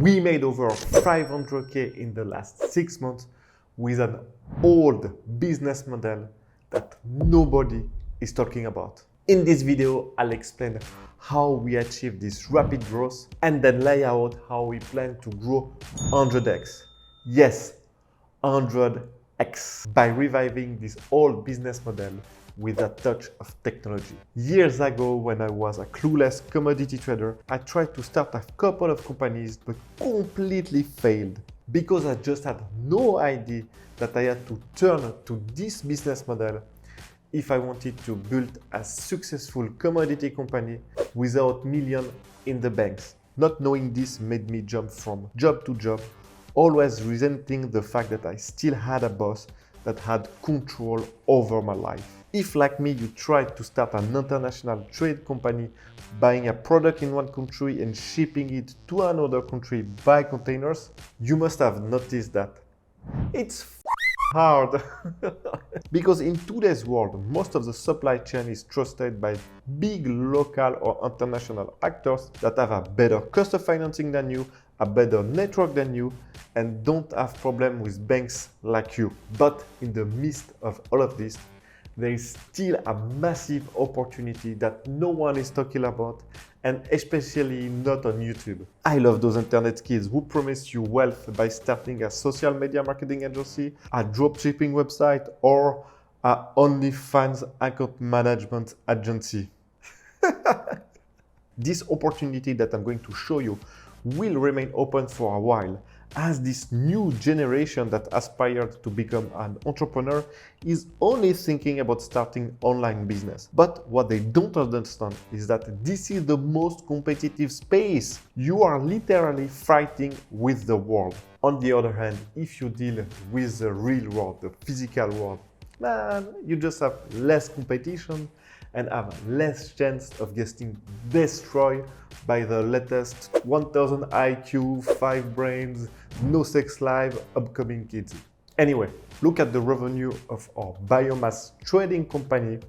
We made over 500K in the last 6 months with an old business model that nobody is talking about. In this video, I'll explain how we achieve this rapid growth and then lay out how we plan to grow 100x. Yes, 100x by reviving this old business model with a touch of technology. Years ago, when I was a clueless commodity trader, I tried to start a couple of companies but completely failed because I just had no idea that I had to turn to this business model if I wanted to build a successful commodity company without millions in the banks. Not knowing this made me jump from job to job, always resenting the fact that I still had a boss that had control over my life. If, like me, you tried to start an international trade company, buying a product in one country and shipping it to another country by containers, you must have noticed that it's hard. Because in today's world, most of the supply chain is trusted by big local or international actors that have a better cost of financing than you, a better network than you, and don't have problem with banks like you. But in the midst of all of this, there is still a massive opportunity that no one is talking about, and especially not on YouTube. I love those internet kids who promise you wealth by starting a social media marketing agency, a dropshipping website, or a OnlyFans account management agency. This opportunity that I'm going to show you will remain open for a while, as this new generation that aspired to become an entrepreneur is only thinking about starting online business. But what they don't understand is that this is the most competitive space. You are literally fighting with the world. On the other hand, if you deal with the real world, the physical world, man, you just have less competition and have less chance of getting destroyed by the latest 1000 IQ, 5 brains, no sex life upcoming kids. Anyway, look at the revenue of our biomass trading company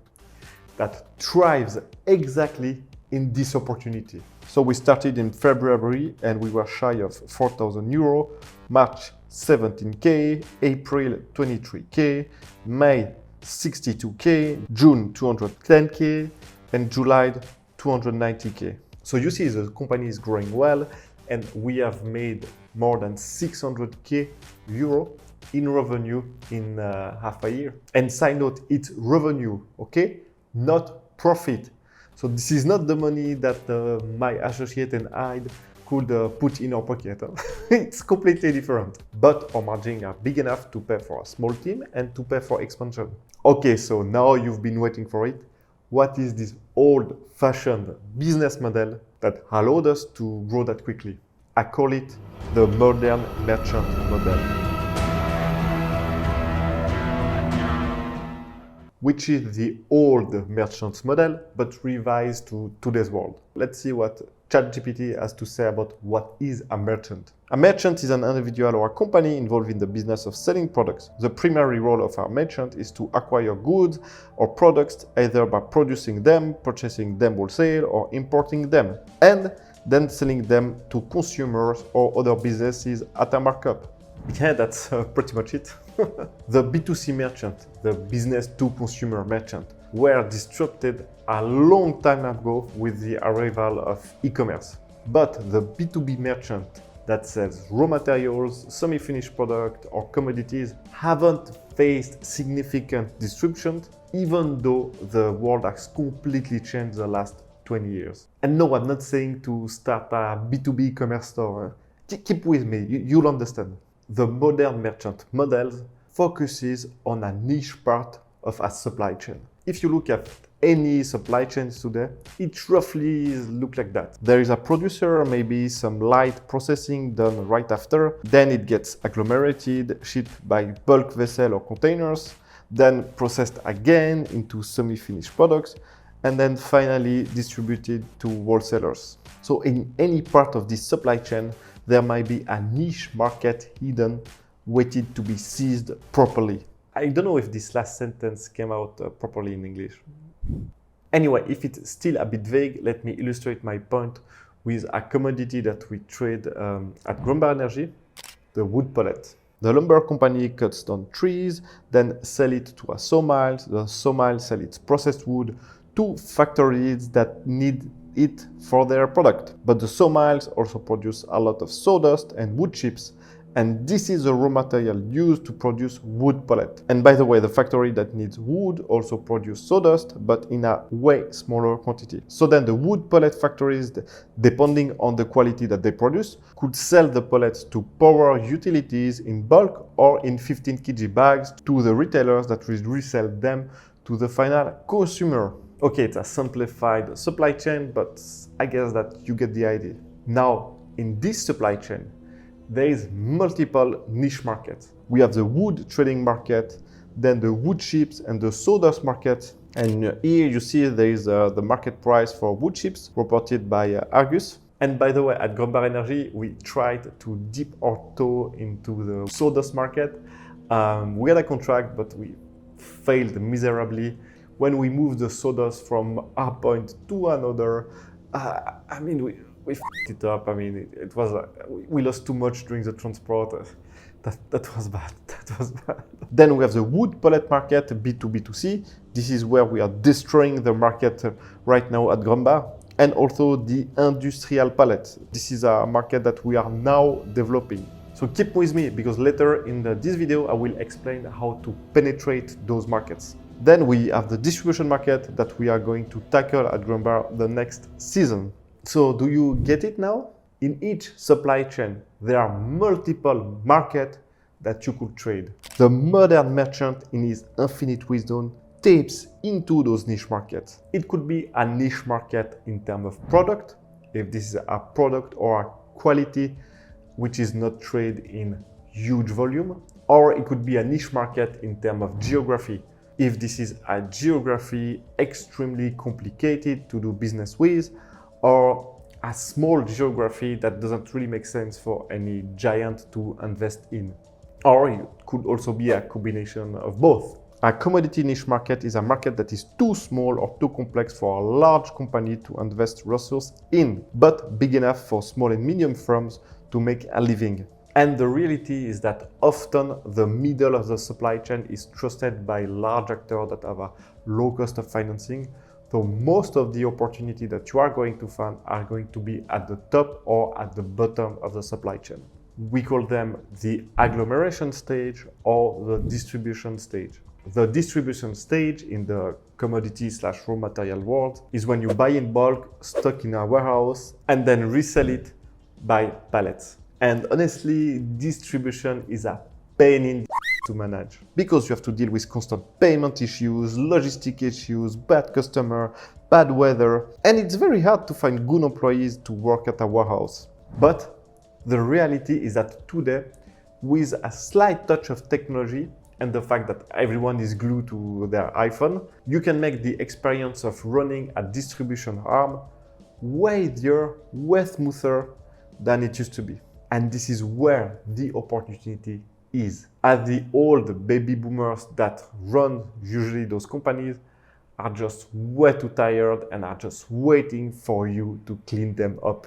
that thrives exactly in this opportunity. So we started in February and we were shy of 4,000 euro, March 17K, April 23K, May 62K, June 210K, and July 290K. So you see the company is growing well, and we have made more than 600K euro in revenue in half a year. And side note, it's revenue, okay? Not profit. So this is not the money that my associate and I could put in our pocket. It's completely different. But our margins are big enough to pay for a small team and to pay for expansion. Okay, so now you've been waiting for it. What is this old-fashioned business model that allowed us to grow that quickly? I call it the modern merchant model, which is the old merchant model, but revised to today's world. Let's see what ChatGPT has to say about what is a merchant. A merchant is an individual or a company involved in the business of selling products. The primary role of our merchant is to acquire goods or products either by producing them, purchasing them wholesale, or importing them, and then selling them to consumers or other businesses at a markup. Yeah, that's pretty much it. The B2C merchant, the business to consumer merchant, were disrupted a long time ago with the arrival of e-commerce. But the B2B merchant that sells raw materials, semi-finished product, or commodities haven't faced significant disruption, even though the world has completely changed the last 20 years. And no, I'm not saying to start a B2B commerce store. Keep with me, you'll understand. The modern merchant model focuses on a niche part of a supply chain. If you look at any supply chains today, it roughly looks like that. There is a producer, maybe some light processing done right after, then it gets agglomerated, shipped by bulk vessel or containers, then processed again into semi-finished products, and then finally distributed to wholesalers. So in any part of this supply chain, there might be a niche market hidden, waiting to be seized properly. I don't know if this last sentence came out properly in English. Anyway, if it's still a bit vague, let me illustrate my point with a commodity that we trade at Grumbar Energy, the wood pellet. The lumber company cuts down trees, then sell it to a sawmill. The sawmill sells its processed wood to factories that need it for their product. But the sawmills also produce a lot of sawdust and wood chips, and this is the raw material used to produce wood pellet. And by the way, the factory that needs wood also produce sawdust, but in a way smaller quantity. So then the wood pellet factories, depending on the quality that they produce, could sell the pellets to power utilities in bulk or in 15 kg bags to the retailers that will resell them to the final consumer. Okay, it's a simplified supply chain, but I guess that you get the idea. Now, in this supply chain, there is multiple niche markets. We have the wood trading market, then the wood chips and the sawdust market. And here you see there is the market price for wood chips reported by Argus. And by the way, at Grumbar Energy, we tried to dip our toe into the sawdust market. We had a contract, but we failed miserably. When we moved the sawdust from a point to another, we f***ed it up. I mean, it was we lost too much during the transport. That was bad. That was bad. Then we have the wood pellet market, B2B2C. This is where we are destroying the market right now at Grumbar. And also the industrial pellet. This is a market that we are now developing. So keep with me, because later in this video, I will explain how to penetrate those markets. Then we have the distribution market that we are going to tackle at Grumbar the next season. So do you get it now? In each supply chain, there are multiple markets that you could trade. The modern merchant, in his infinite wisdom, taps into those niche markets. It could be a niche market in terms of product, if this is a product or a quality which is not traded in huge volume, or it could be a niche market in terms of geography. If this is a geography extremely complicated to do business with, or a small geography that doesn't really make sense for any giant to invest in. Or it could also be a combination of both. A commodity niche market is a market that is too small or too complex for a large company to invest resources in, but big enough for small and medium firms to make a living. And the reality is that often the middle of the supply chain is trusted by large actors that have a low cost of financing. So most of the opportunity that you are going to find are going to be at the top or at the bottom of the supply chain. We call them the agglomeration stage or the distribution stage. The distribution stage in the commodity/raw material world is when you buy in bulk, stock in a warehouse, and then resell it by pallets. And honestly, distribution is a pain in to manage, because you have to deal with constant payment issues, logistic issues, bad customer, bad weather, and it's very hard to find good employees to work at a warehouse. But the reality is that today, with a slight touch of technology and the fact that everyone is glued to their iPhone, you can make the experience of running a distribution arm way easier, way smoother than it used to be. And this is where the opportunity is. As the old baby boomers that run usually those companies are just way too tired and are just waiting for you to clean them up.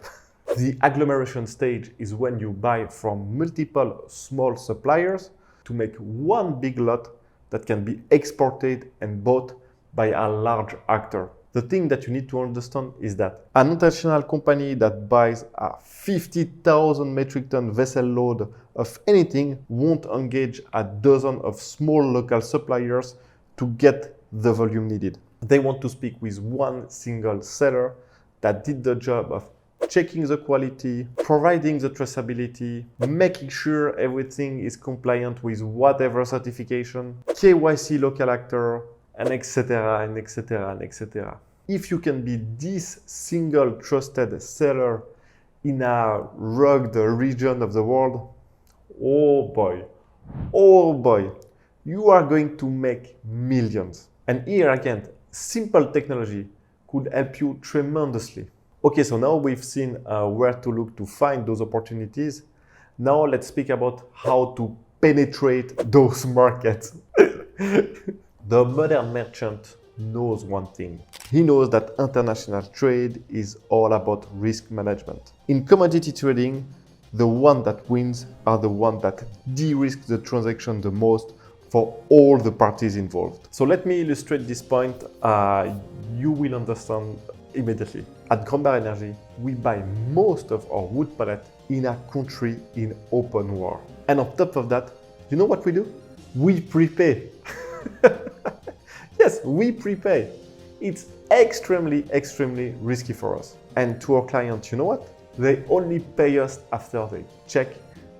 The agglomeration stage is when you buy from multiple small suppliers to make one big lot that can be exported and bought by a large actor. The thing that you need to understand is that an international company that buys a 50,000 metric ton vessel load of anything won't engage a dozen of small local suppliers to get the volume needed. They want to speak with one single seller that did the job of checking the quality, providing the traceability, making sure everything is compliant with whatever certification, KYC local actor, and etc. and etc. and etc. If you can be this single trusted seller in a rugged region of the world, oh boy, you are going to make millions. And here again, simple technology could help you tremendously. Okay, so now we've seen where to look to find those opportunities. Now let's speak about how to penetrate those markets. The modern merchant knows one thing. He knows that international trade is all about risk management. In commodity trading, the one that wins are the one that de-risk the transaction the most for all the parties involved. So let me illustrate this point. You will understand immediately. At Grandbar Energy, we buy most of our wood pallet in a country in open war. And on top of that, you know what we do? We prepay. Yes, we prepay. It's extremely risky for us. And to our clients, you know what? They only pay us after they check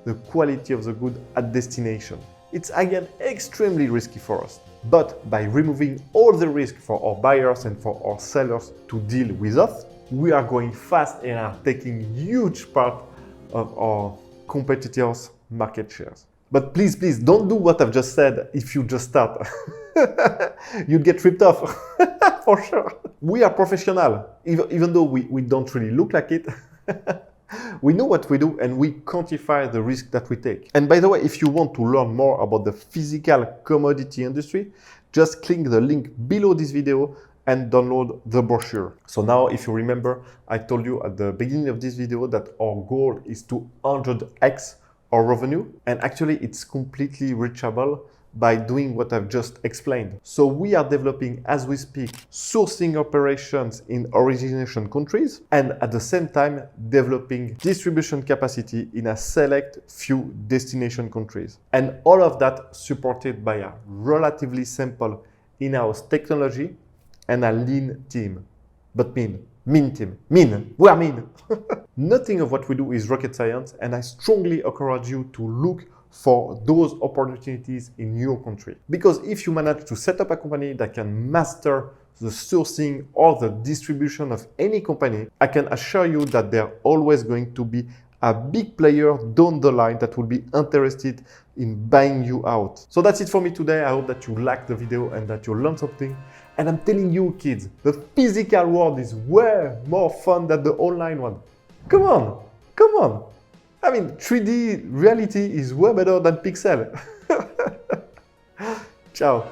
the quality of the good at destination. It's again extremely risky for us. But by removing all the risk for our buyers and for our sellers to deal with us, we are going fast and are taking huge part of our competitors' market shares. But please, don't do what I've just said if you just start. You'd get ripped off, for sure. We are professional, even though we don't really look like it. We know what we do and we quantify the risk that we take. And by the way, if you want to learn more about the physical commodity industry, just click the link below this video and download the brochure. So now, if you remember, I told you at the beginning of this video that our goal is to 100x our revenue. And actually, it's completely reachable by doing what I've just explained. So we are developing, as we speak, sourcing operations in origination countries and at the same time developing distribution capacity in a select few destination countries. And all of that supported by a relatively simple in-house technology and a lean team. But mean team. We are mean. Nothing of what we do is rocket science, and I strongly encourage you to look for those opportunities in your country. Because if you manage to set up a company that can master the sourcing or the distribution of any company, I can assure you that there are always going to be a big player down the line that will be interested in buying you out. So that's it for me today. I hope that you liked the video and that you learned something. And I'm telling you, kids, the physical world is way more fun than the online one. Come on. I mean, 3D reality is way better than pixel. Ciao.